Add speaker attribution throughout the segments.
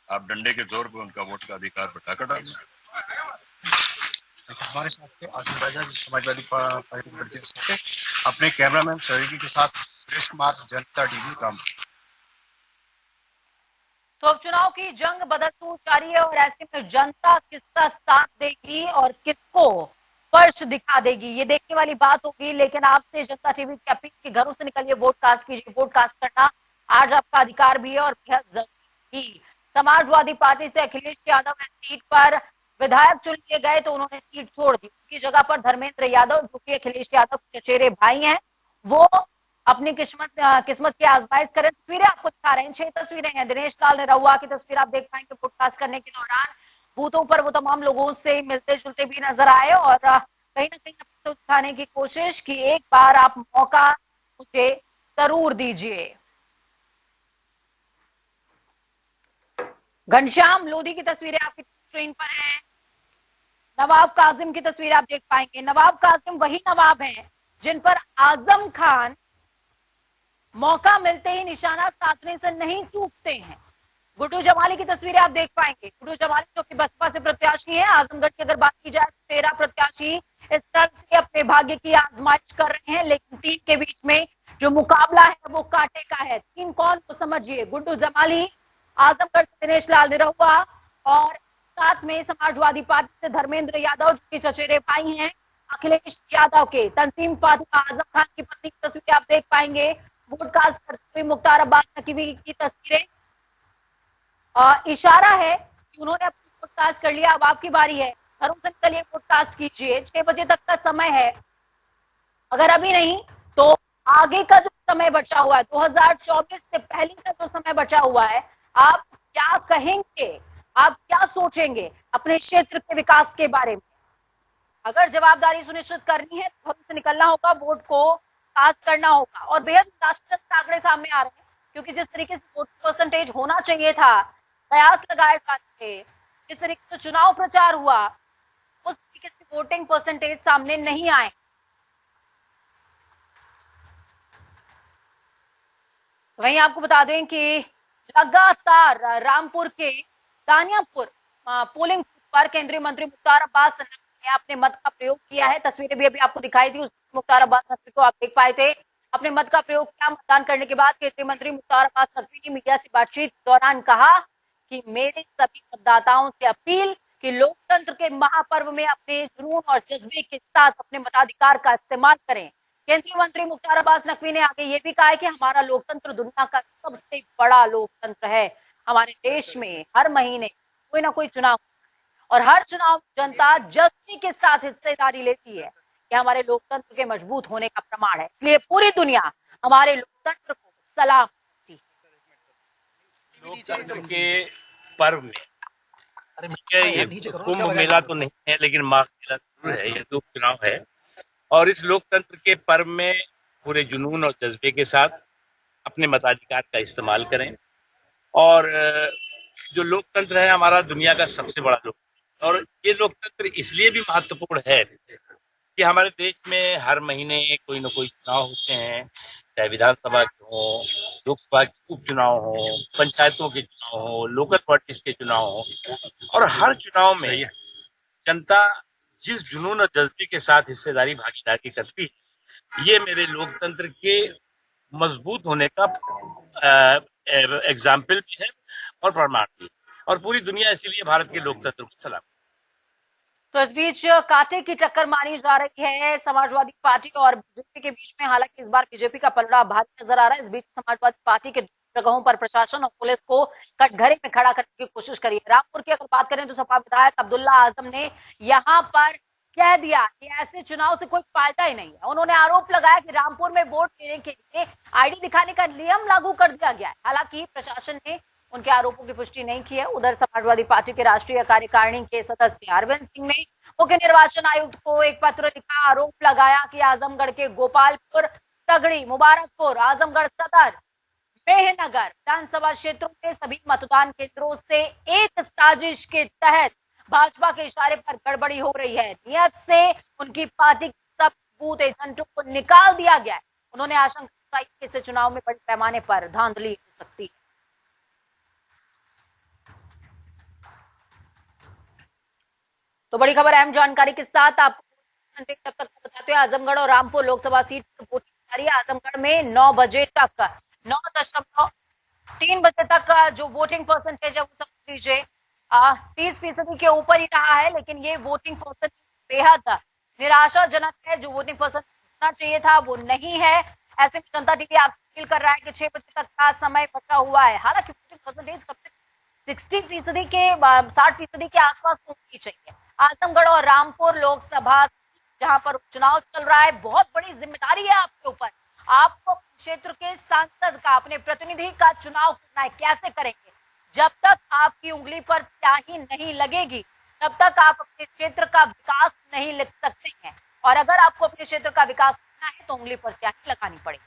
Speaker 1: आप डंडे के जोर पर उनका वोट का अधिकार बटाकर डाल दें।
Speaker 2: हमारे साथ थे आसिम राजा समाजवादी पार्टी के प्रदेश थे, अपने कैमरामैन सहयोगी के साथ सुरेश कुमार, जनता टीवी रामपुर।
Speaker 3: तो अब चुनाव की जंग बदलती जा रही है और ऐसे में जनता किसका साथ देगी और किसको फर्श दिखा देगी, ये देखने वाली बात होगी। लेकिन आपसे जनता टीवी की अपील की घरों से निकलिए, वोट कास्ट कीजिए। वोट कास्ट करना आज आपका अधिकार भी है और बेहद जरूरी भी। समाजवादी पार्टी से अखिलेश यादव इस सीट पर विधायक चुन लिए गए तो उन्होंने सीट छोड़ दी। उनकी जगह पर धर्मेंद्र यादव, जो कि अखिलेश यादव के चचेरे भाई हैं, वो अपनी किस्मत की आजमाइश करें। तस्वीरें आपको दिखा रहे हैं, 6 तस्वीरें हैं। दिनेश लाल निरहुआ की तस्वीर आप देख पाएंगे। पॉडकास्ट करने के दौरान बूथों पर वो तमाम लोगों से मिलते जुलते भी नजर आए और कहीं ना कहीं तो दिखाने की कोशिश की एक बार आप मौका मुझे जरूर दीजिए। घनश्याम लोधी की तस्वीरें आपकी स्क्रीन पर है। नवाब काजिम की तस्वीर आप देख पाएंगे। नवाब काजिम वही नवाब हैं जिन पर आजम खान मौका मिलते ही निशाना साधने से नहीं चूकते हैं। गुड्डू जमाली की तस्वीरें आप देख पाएंगे। गुड्डू जमाली जो कि बसपा से प्रत्याशी है आजमगढ़ की, अगर बात की जाए तो 13 प्रत्याशी इस तरह से अपने भाग्य की आजमाइश कर रहे हैं, लेकिन टीम के बीच में जो मुकाबला है वो कांटे का है। टीम कौन को समझिए, गुड्डू जमाली, आजमगढ़ से दिनेश लाल निरहुआ और साथ में समाजवादी पार्टी से धर्मेंद्र यादव जो कि चचेरे भाई हैं अखिलेश यादव के। तंजीम फातिमा आजम खान की पत्नी की तस्वीरें आप देख पाएंगे। वोटकास्ट करते हुए मुख्तार अब्बास नकवी की तस्वीरें। इशारा है कि उन्होंने अपनी वोटकास्ट कर लिया, अब आपकी बारी है। घरों से निकलिए, वोटकास्ट कीजिए। 6 बजे तक का समय है, अगर अभी नहीं तो आगे का जो समय बचा हुआ है 2024 से पहले का जो समय बचा हुआ है, आप क्या कहेंगे, आप क्या सोचेंगे अपने क्षेत्र के विकास के बारे में। अगर जवाबदारी सुनिश्चित करनी है तो घरों से निकलना होगा, वोट को कास्ट करना होगा। और बेहद निराशाजनक आंकड़े सामने आ रहे हैं, क्योंकि जिस तरीके से वोट परसेंटेज होना चाहिए था, कयास लगाए जाते थे, जिस तरीके से चुनाव प्रचार हुआ, उस तरीके से वोटिंग परसेंटेज सामने नहीं आए। वहीं आपको बता दें कि लगातार रामपुर के दानियापुर पोलिंग पर केंद्रीय मंत्री मुख्तार अब्बास नकवी ने अपने मत का प्रयोग किया है। तस्वीरें भी अभी आपको दिखाई थी, उस मुख्तार अब्बास नकवी को आप देख पाए थे। अपने मत का प्रयोग किया। मतदान करने के बाद केंद्रीय मंत्री मुख्तार अब्बास नकवी ने मीडिया से बातचीत के दौरान कहा कि मेरे सभी मतदाताओं से अपील कि लोकतंत्र के महापर्व में अपने जुनून और जज्बे के साथ अपने मताधिकार का इस्तेमाल करें। केंद्रीय मंत्री मुख्तार अब्बास नकवी ने आगे ये भी कहा है कि हमारा लोकतंत्र दुनिया का सबसे बड़ा लोकतंत्र है। हमारे देश में हर महीने कोई ना कोई चुनाव और हर चुनाव जनता जज्बे के साथ हिस्सेदारी लेती है। ये हमारे लोकतंत्र के मजबूत होने का प्रमाण है, इसलिए पूरी दुनिया हमारे लोकतंत्र को सलाम करती है।
Speaker 4: लोकतंत्र के पर्व में ये कुंभ मेला तो नहीं है, लेकिन माघ मेला जरूर है। ये तो चुनाव है और इस लोकतंत्र के पर्व में पूरे जुनून और जज्बे के साथ अपने मताधिकार का इस्तेमाल करें। और जो लोकतंत्र है हमारा दुनिया का सबसे बड़ा लोकतंत्र, और ये लोकतंत्र इसलिए भी महत्वपूर्ण है कि हमारे देश में हर महीने कोई न कोई चुनाव होते हैं, चाहे विधानसभा के हो, लोकसभा के उपचुनाव हो, पंचायतों के चुनाव हो, लोकल बॉडीज के चुनाव हो, और हर चुनाव में जनता जिस जुनून और जज्बे के साथ हिस्सेदारी भागीदारी करती है, ये मेरे लोकतंत्र के मजबूत होने का एग्जाम्पल भी है और प्रमाण भी। और पूरी दुनिया इसीलिए भारत के लोकतंत्र को सलाम।
Speaker 3: तो इस बीच कांटे की टक्कर मानी जा रही है समाजवादी पार्टी और बीजेपी के बीच में। हालांकि इस बार बीजेपी का पलड़ा भारी नजर आ रहा है। इस बीच समाजवादी पार्टी के जगहों पर प्रशासन और पुलिस को कटघरे में खड़ा करने की कोशिश करी है। रामपुर की अगर बात करें तो सपा विधायक अब्दुल्ला आजम ने यहाँ पर कह दिया कि ऐसे चुनाव से कोई फायदा ही नहीं है। उन्होंने आरोप लगाया कि रामपुर में वोट देने के लिए आईडी दिखाने का नियम लागू कर दिया गया है। हालांकि प्रशासन ने उनके आरोपों की पुष्टि नहीं की है। उधर समाजवादी पार्टी के राष्ट्रीय कार्यकारिणी के सदस्य अरविंद सिंह ने मुख्य निर्वाचन आयुक्त को एक पत्र लिखा, आरोप लगाया कि आजमगढ़ के गोपालपुर, सगड़ी, मुबारकपुर, आजमगढ़ सदर, मेहनगर विधानसभा क्षेत्रों के सभी मतदान केंद्रों से एक साजिश के तहत भाजपा के इशारे पर गड़बड़ी हो रही है। नियत से उनकी पार्टी के सब बूथ एजेंटों को निकाल दिया गया है। उन्होंने आशंका जताई कि इससे चुनाव में बड़े पैमाने पर धांधली हो सकती है। तो बड़ी खबर, अहम जानकारी के साथ आपको तब तक बताते हैं आजमगढ़ और रामपुर लोकसभा सीट पर वोटिंग जारी है। आजमगढ़ में 9 बजे तक 9.3 बजे तक का जो वोटिंग परसेंटेज है वो समझ लीजिए 30% के ऊपर ही रहा है, लेकिन ये वोटिंग परसेंटेज बेहद निराशाजनक है। जो वोटिंग परसेंटेज होना चाहिए था वो नहीं है। ऐसे में जनता टीवी आपसे अपील कर रहा है कि 6 बजे तक का समय बचा हुआ है। हालांकि वोटिंग परसेंटेज कम से 60% के 60% के आसपास पहुंचनी चाहिए। आजमगढ़ और रामपुर लोकसभा जहां पर चुनाव चल रहा है, बहुत बड़ी जिम्मेदारी है आपके ऊपर। आपको क्षेत्र के सांसद का, अपने प्रतिनिधि का चुनाव करना है। कैसे करेंगे? जब तक आपकी उंगली पर स्याही नहीं लगेगी तब तक आप अपने क्षेत्र का विकास नहीं लिख सकते हैं। और अगर आपको अपने क्षेत्र का विकास करना है तो उंगली पर स्याही लगानी पड़ेगी।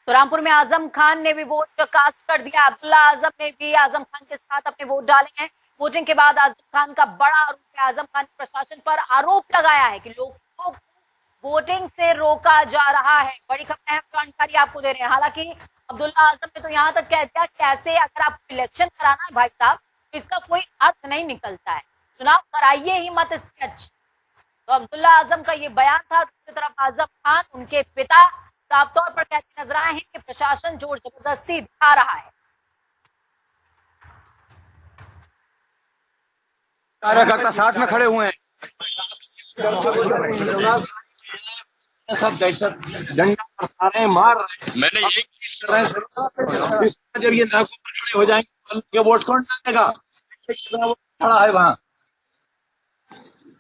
Speaker 3: तो रामपुर में आजम खान ने भी वोट कास्ट कर दिया। अब्दुल्ला आजम ने भी आजम खान के साथ अपने वोट डाले हैं। वोटिंग के बाद आजम खान का बड़ा आरोप है। आजम खान ने प्रशासन पर आरोप लगाया है कि लोगों को वोटिंग से रोका जा रहा है। बड़ी खबर, अहम जानकारी आपको दे रहे हैं। हालांकि अब्दुल्ला आजम ने तो यहां तक कह दिया कि ऐसे अगर आपको इलेक्शन कराना है भाई साहब तो इसका कोई अर्थ नहीं निकलता है, चुनाव कराइए ही मत इससे अच्छा। तो अब्दुल्ला आजम का ये बयान था। दूसरी तरफ आजम खान, उनके पिता, साफ तौर पर कहते नजर आए हैं कि प्रशासन जोर जबरदस्ती दिखा रहा है।
Speaker 5: कार्यकर्ता साथ में खड़े हुए हैं, सब दहशत डंडा बरसा रहे हैं, मार रहे हैं।
Speaker 1: मैंने ये
Speaker 5: कर रहे हैं। इसका जब ये नाकों पर खड़े हो जाएंगे के वोट कौन डालेगा? खड़ा है वहाँ।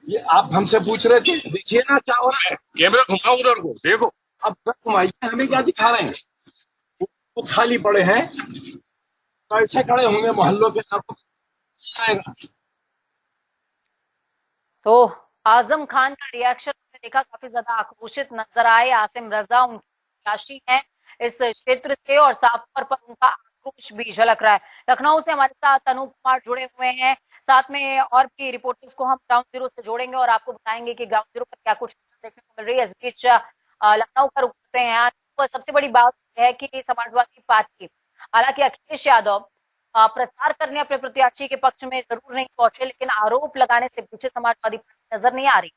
Speaker 5: ये आप हमसे पूछ रहे थे, देखिए ना क्या हो रहा है।
Speaker 1: कैमरा घुमाओ उधर को देखो।
Speaker 5: अब घुमाइए, हमें क्या दिखा रहे हैं? वो खाली पड़े हैं, कैसे खड़े होंगे मोहल्लों के नाकों आएगा।
Speaker 3: तो आजम खान का रिएक्शन हमने देखा, काफी ज्यादा आक्रोशित नजर आए। आसिम रजा उनकी प्रत्याशी हैं इस क्षेत्र से और साफ तौर पर उनका आक्रोश भी झलक रहा है। लखनऊ से हमारे साथ अनूप कुमार जुड़े हुए हैं, साथ में और भी रिपोर्टर्स को हम ग्राउंड जीरो से जोड़ेंगे और आपको बताएंगे कि ग्राउंड जीरो पर क्या कुछ देखने को मिल रही है। इस बीच लखनऊ पर रुकते हैं। सबसे बड़ी बात है कि समाजवादी पार्टी, हालांकि अखिलेश यादव प्रचार करने अपने प्रत्याशी के पक्ष में जरूर नहीं पहुंचे, लेकिन आरोप लगाने से पीछे समाजवादी पार्टी नजर नहीं आ रही।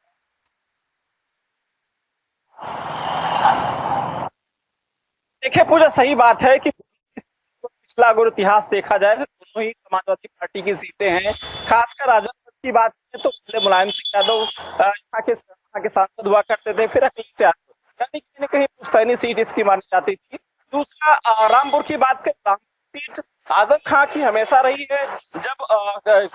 Speaker 6: देखिए पूजा, सही बात है कि पिछला अगर इतिहास देखा जाए तो दोनों ही समाजवादी पार्टी की सीटें हैं। खासकर आजमगढ़ की बात करें तो पहले मुलायम सिंह यादव यहाँ के सांसद हुआ करते थे, फिर अखिलेश यादव, यानी कहीं न कहीं पुश्तैनी सीट इसकी मानी जाती थी। दूसरा रामपुर की बात करें, रामपुर सीट आजम खां की हमेशा रही है। जब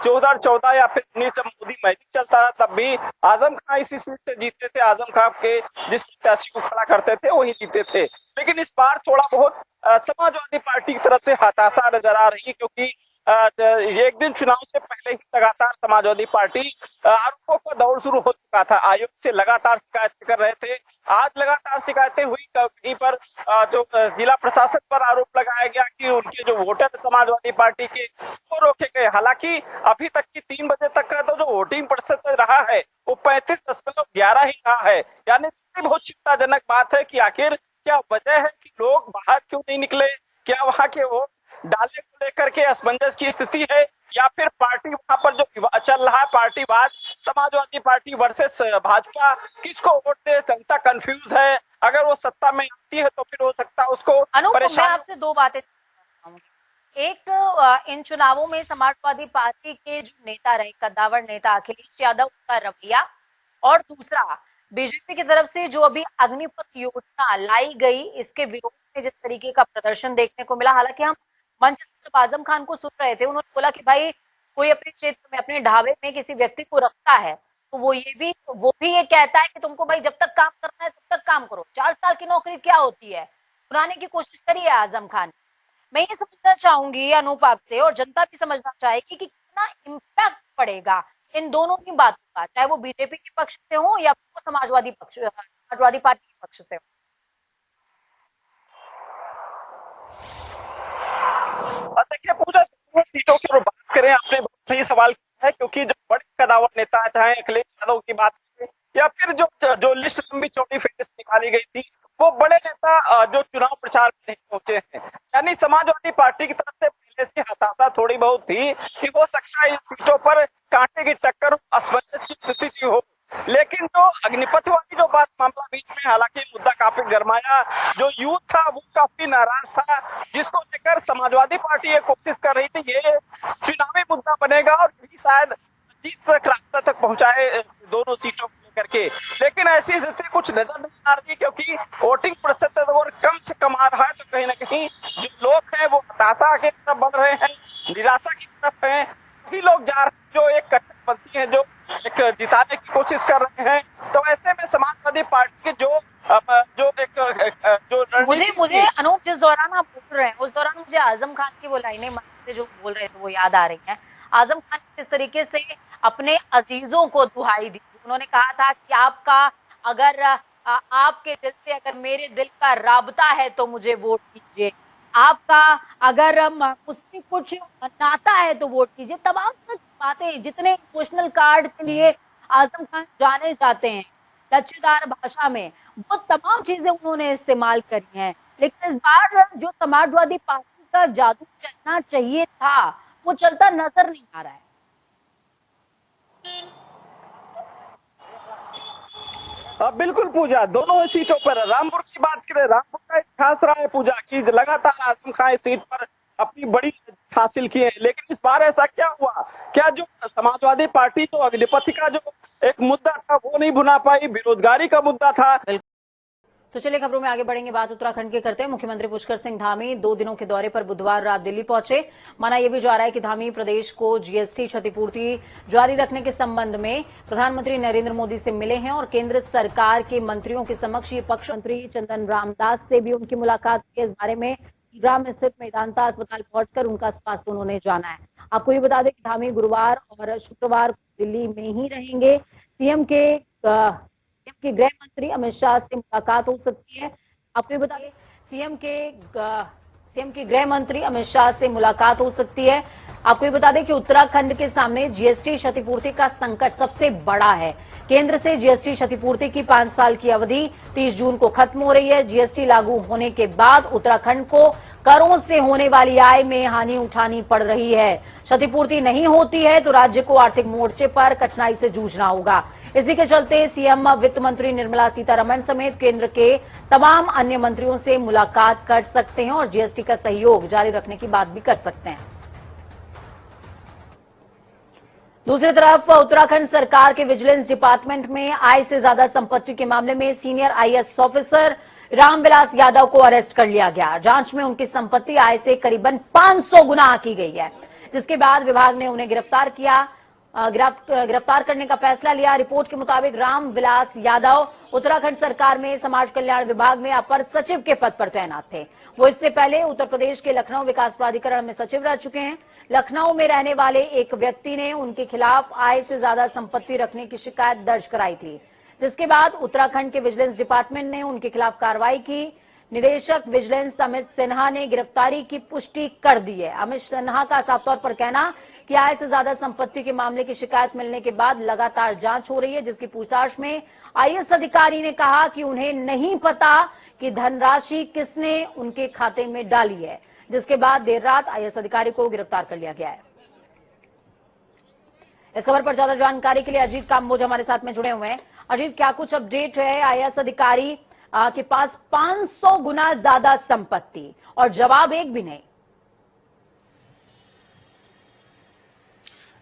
Speaker 6: 2014 या फिर 19 जब मोदी मैजिक चलता था तब भी आजम खां इसी सीट से जीतते थे। आजम खां के जिस प्रत्याशी को खड़ा करते थे वही जीते थे। लेकिन इस बार थोड़ा बहुत समाजवादी पार्टी की तरफ से हताशा नजर आ रही है, क्योंकि एक दिन चुनाव से पहले ही लगातार समाजवादी पार्टी आरोपों का दौर शुरू हो चुका था। आयोग से लगातार शिकायतें कर रहे थे। आज लगातार शिकायतें हुई, कहीं पर जो जिला प्रशासन पर आरोप लगाया गया कि उनके जो वोटर समाजवादी पार्टी के वो रोके गए। हालांकि अभी तक की 3 बजे तक का तो जो वोटिंग प्रतिशत रहा है वो 35.11 ही रहा है। यानी बहुत चिंताजनक बात है कि आखिर क्या वजह है कि लोग बाहर क्यों नहीं निकले? क्या वहां के वोट डालने को लेकर के असमंजस की स्थिति है, या फिर पार्टी वहां पर जो चल रहा है पार्टीवाद, समाजवादी पार्टी वर्सेस भाजपा, किसको वोट दे, जनता कंफ्यूज है। अगर वो सत्ता में आती है तो फिर हो सकता है उसको
Speaker 3: मैं आपसे दो बातें, एक इन चुनावों में समाजवादी पार्टी के जो नेता रहे, कद्दावर नेता अखिलेश यादव का रवैया, और दूसरा बीजेपी की तरफ से जो अभी अग्निपथ योजना लाई गई इसके विरोध में जिस तरीके का प्रदर्शन देखने को मिला। हालांकि हम मंच से आजम खान को सुन रहे थे, उन्होंने बोला कि भाई कोई अपने क्षेत्र में अपने ढाबे में किसी व्यक्ति को रखता है तो वो भी ये कहता है कि तुमको भाई जब तक काम करना है तब तक काम करो। 4 साल की नौकरी क्या होती है, पुराने की कोशिश करी है आजम खान। मैं ये समझना चाहूंगी अनूप आपसे, और जनता भी समझना चाहेगी कि कितना इम्पैक्ट पड़ेगा इन दोनों ही बातों का, चाहे वो बीजेपी के पक्ष से हो या वो समाजवादी पार्टी के पक्ष से हो।
Speaker 6: देखिए पूजा, सीटों की बात करें, आपने बहुत सही सवाल किया है, क्योंकि जो बड़े कदावर नेता चाहे अखिलेश यादव की बात करें या फिर जो लिस्ट लंबी चौड़ी फेस निकाली गई थी, वो बड़े नेता जो चुनाव प्रचार में नहीं पहुंचे हैं। यानी समाजवादी पार्टी की तरफ से पहले से हताशा थोड़ी बहुत थी कि हो सकता है इस सीटों पर कांटे की टक्कर, असमंजस की स्थिति हो, लेकिन जो अग्निपथ वाली जो बात मामला बीच में, हालांकि मुद्दा काफी गरमाया, जो यूथ था वो काफी नाराज था, जिसको लेकर समाजवादी पार्टी ये कोशिश कर रही थी ये चुनावी मुद्दा बनेगा और यही शायद जीत तक रास्ता तक पहुंचाए दोनों सीटों को लेकर के। लेकिन ऐसी स्थिति कुछ नजर नहीं आ रही, क्योंकि वोटिंग प्रतिशत और कम से कम आ रहा है, तो कहीं ना कहीं जो लोग हैं वो हताशा की तरफ बढ़ रहे हैं, निराशा की तरफ हैं। वही लोग जा रहे हैं जो एक कट्टरपंथी है, जो एक जिताने की कोशिश कर रहे हैं। तो ऐसे में समाजवादी पार्टी के
Speaker 3: मुझे अनूप, जिस दौरान आप बोल रहे हैं उस दौरान मुझे आजम खान की वो लाइनें मन से जो बोल रहे थे वो याद आ रही हैं। आजम खान ने इस तरीके से अपने अजीजों को दुहाई दी। उन्होंने कहा था कि आपका अगर आपके दिल से अगर मेरे दिल का राबता है तो मुझे वोट कीजिए, आपका अगर मुझसे कुछ नाता है तो वोट कीजिए। तमाम बातें, जितने इमोशनल कार्ड के लिए आजम खान जाने जाते हैं लच्छेदार भाषा में, वो तमाम चीजें उन्होंने इस्तेमाल करी हैं। लेकिन इस बार जो समाजवादी पार्टी का जादू चलना चाहिए था वो चलता नजर नहीं आ रहा है।
Speaker 6: बिल्कुल पूजा, दोनों सीटों पर रामपुर की बात करें, रामपुर का इतिहास रहा है पूजा की लगातार आजम खान इस सीट पर अपनी बड़ी हासिल की है। लेकिन इस बार ऐसा क्या हुआ, क्या जो समाजवादी पार्टी जो अग्निपथ का जो एक मुद्दा था वो नहीं भुना पाई, बेरोजगारी का मुद्दा था।
Speaker 3: तो चलिए खबरों में आगे बढ़ेंगे, बात उत्तराखंड के करते हैं। मुख्यमंत्री पुष्कर सिंह धामी 2 दिनों के दौरे पर बुधवार रात दिल्ली पहुंचे। माना यह भी जा रहा है कि धामी प्रदेश को जीएसटी क्षतिपूर्ति जारी रखने के संबंध में प्रधानमंत्री नरेंद्र मोदी से मिले हैं और केंद्र सरकार के मंत्रियों के समक्ष ये पक्ष मंत्री चंदन रामदास से भी उनकी मुलाकात हुई। इस बारे में ग्राम स्थित मेदांता अस्पताल पहुंचकर उनका स्वास्थ्य उन्होंने जाना है। आपको ये बता दें कि धामी गुरुवार और शुक्रवार को दिल्ली में ही रहेंगे। सीएम के गृह मंत्री अमित शाह से मुलाकात हो सकती है। आपको ये बता दें सीएम के गृह मंत्री अमित शाह से मुलाकात हो सकती है। आपको ये बता दें कि उत्तराखंड के सामने जीएसटी क्षतिपूर्ति का संकट सबसे बड़ा है। केंद्र से जीएसटी क्षतिपूर्ति की 5 साल की अवधि 30 जून को खत्म हो रही है। जीएसटी लागू होने के बाद उत्तराखंड को करों से होने वाली आय में हानि उठानी पड़ रही है। क्षतिपूर्ति नहीं होती है तो राज्य को आर्थिक मोर्चे पर कठिनाई से जूझना होगा। इसी के चलते सीएम वित्त मंत्री निर्मला सीतारमण समेत केंद्र के तमाम अन्य मंत्रियों से मुलाकात कर सकते हैं और जीएसटी का सहयोग जारी रखने की बात भी कर सकते हैं। दूसरी तरफ उत्तराखंड सरकार के विजिलेंस डिपार्टमेंट में आय से ज्यादा संपत्ति के मामले में senior IAS officer Ramvilas Yadav को अरेस्ट कर लिया गया। जांच में उनकी संपत्ति आय से करीबन 500 गुना आंकी गई है, जिसके बाद विभाग ने उन्हें गिरफ्तार करने का फैसला लिया। रिपोर्ट के मुताबिक रामविलास यादव उत्तराखंड सरकार में समाज कल्याण विभाग में अपर सचिव के पद पर तैनात थे। वो इससे पहले उत्तर प्रदेश के लखनऊ विकास प्राधिकरण में सचिव रह चुके हैं। लखनऊ में रहने वाले एक व्यक्ति ने उनके खिलाफ आय से ज्यादा संपत्ति रखने की शिकायत दर्ज कराई थी, जिसके बाद उत्तराखंड के विजिलेंस डिपार्टमेंट ने उनके खिलाफ कार्रवाई की। निदेशक विजिलेंस अमित सिन्हा ने गिरफ्तारी की पुष्टि कर दी है। अमित सिन्हा का साफ तौर पर कहना कि आय से ज्यादा संपत्ति के मामले की शिकायत मिलने के बाद लगातार जांच हो रही है, जिसकी पूछताछ में आईएएस अधिकारी ने कहा कि उन्हें नहीं पता कि धनराशि किसने उनके खाते में डाली है, जिसके बाद देर रात आईएएस अधिकारी को गिरफ्तार कर लिया गया है। इस खबर पर ज्यादा जानकारी के लिए अजीत काम्बोज हमारे साथ में जुड़े हुए हैं। अजीत, क्या कुछ अपडेट है? आईएएस अधिकारी के पास 500 गुना ज्यादा संपत्ति और जवाब एक भी नहीं।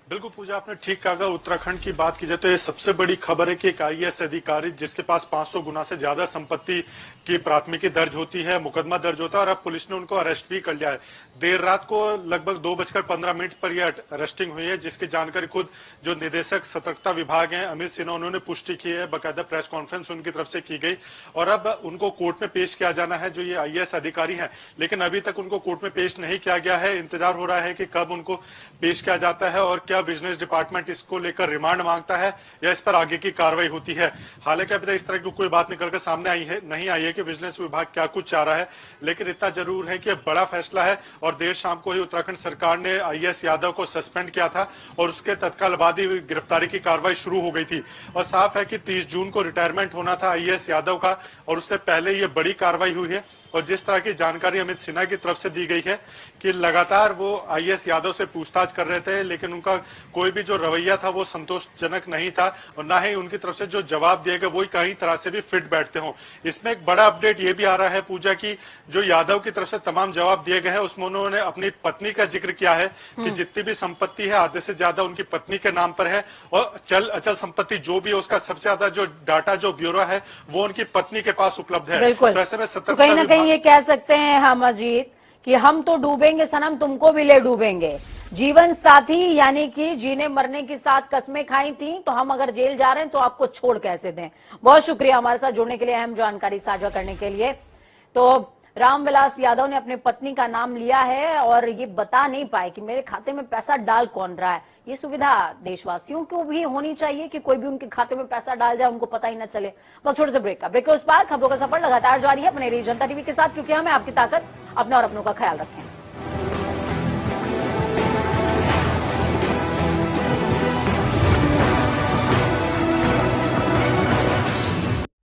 Speaker 7: बिल्कुल पूजा, आपने ठीक कहा। उत्तराखंड की बात की जाए तो ये सबसे बड़ी खबर है कि एक आईएएस अधिकारी जिसके पास 500 गुना से ज्यादा संपत्ति की प्राथमिकी दर्ज होती है, मुकदमा दर्ज होता है और अब पुलिस ने उनको अरेस्ट भी कर लिया है। देर रात को लगभग 2:15 पर यह अरेस्टिंग हुई है, जिसकी जानकारी खुद जो निदेशक सतर्कता विभाग हैं अमित सिन्हा, उन्होंने पुष्टि की है। बाकायदा प्रेस कॉन्फ्रेंस उनकी तरफ से की गई और अब उनको कोर्ट में पेश किया जाना है, जो ये आईएएस अधिकारी हैं। लेकिन अभी तक उनको कोर्ट में पेश नहीं किया गया है। इंतजार हो रहा है कि कब उनको पेश किया जाता है और क्या विजिलेंस डिपार्टमेंट इसको लेकर रिमांड मांगता है या इस पर आगे की कार्रवाई होती है। हालांकि अभी तक इस तरह की कोई बात निकलकर सामने नहीं आई है कि विजिलेंस विभाग क्या कुछ चाह रहा है, लेकिन इतना जरूर है कि बड़ा फैसला है। और देर शाम को ही उत्तराखंड सरकार ने आईएएस यादव को सस्पेंड किया था और उसके तत्काल बाद ही गिरफ्तारी की कार्रवाई शुरू हो गई थी। और साफ है कि 30 जून को रिटायरमेंट होना था आईएएस यादव का और उससे पहले ये बड़ी कार्रवाई हुई है। और जिस तरह की जानकारी अमित सिन्हा की तरफ से दी गई है कि लगातार वो आईएएस यादव से पूछताछ कर रहे थे, लेकिन उनका कोई भी जो रवैया था वो संतोषजनक नहीं था और ना ही उनकी तरफ से जो जवाब दिए गए वो कहीं तरह से भी फिट बैठते हों। इसमें एक बड़ा अपडेट ये भी आ रहा है पूजा की, जो यादव की तरफ से तमाम जवाब दिए गए हैं उसमें उन्होंने अपनी पत्नी का जिक्र किया है कि जितनी भी संपत्ति है आधे से ज्यादा उनकी पत्नी के नाम पर है और चल अचल संपत्ति जो भी है उसका सबसे ज्यादा जो डाटा जो ब्यूरो है वो उनकी पत्नी के पास उपलब्ध है।
Speaker 3: बिल्कुल।
Speaker 7: तो ऐसे में
Speaker 3: तो कहीं ना कहीं ये कह सकते हैं हम अजीत कि हम तो डूबेंगे सनम, तुमको भी ले डूबेंगे। जीवन साथी यानी कि जीने मरने की साथ कस्में खाई थी, तो हम अगर जेल जा रहे हैं तो आपको छोड़ कैसे दें। बहुत शुक्रिया हमारे साथ जुड़ने के लिए, अहम जानकारी साझा करने के लिए। तो रामविलास यादव ने अपनी पत्नी का नाम लिया है और ये बता नहीं पाए कि मेरे खाते में पैसा डाल कौन रहा है। ये सुविधा देशवासियों को भी होनी चाहिए कि कोई भी उनके खाते में पैसा डाल जाए, उनको पता ही ना चले। वक्त छोटे से ब्रेक का, ब्रेक के उस पार खबरों का सफर लगातार जारी है अपने जनता टीवी के साथ, क्योंकि हमें आपकी ताकत, अपने और अपनों का ख्याल रखें।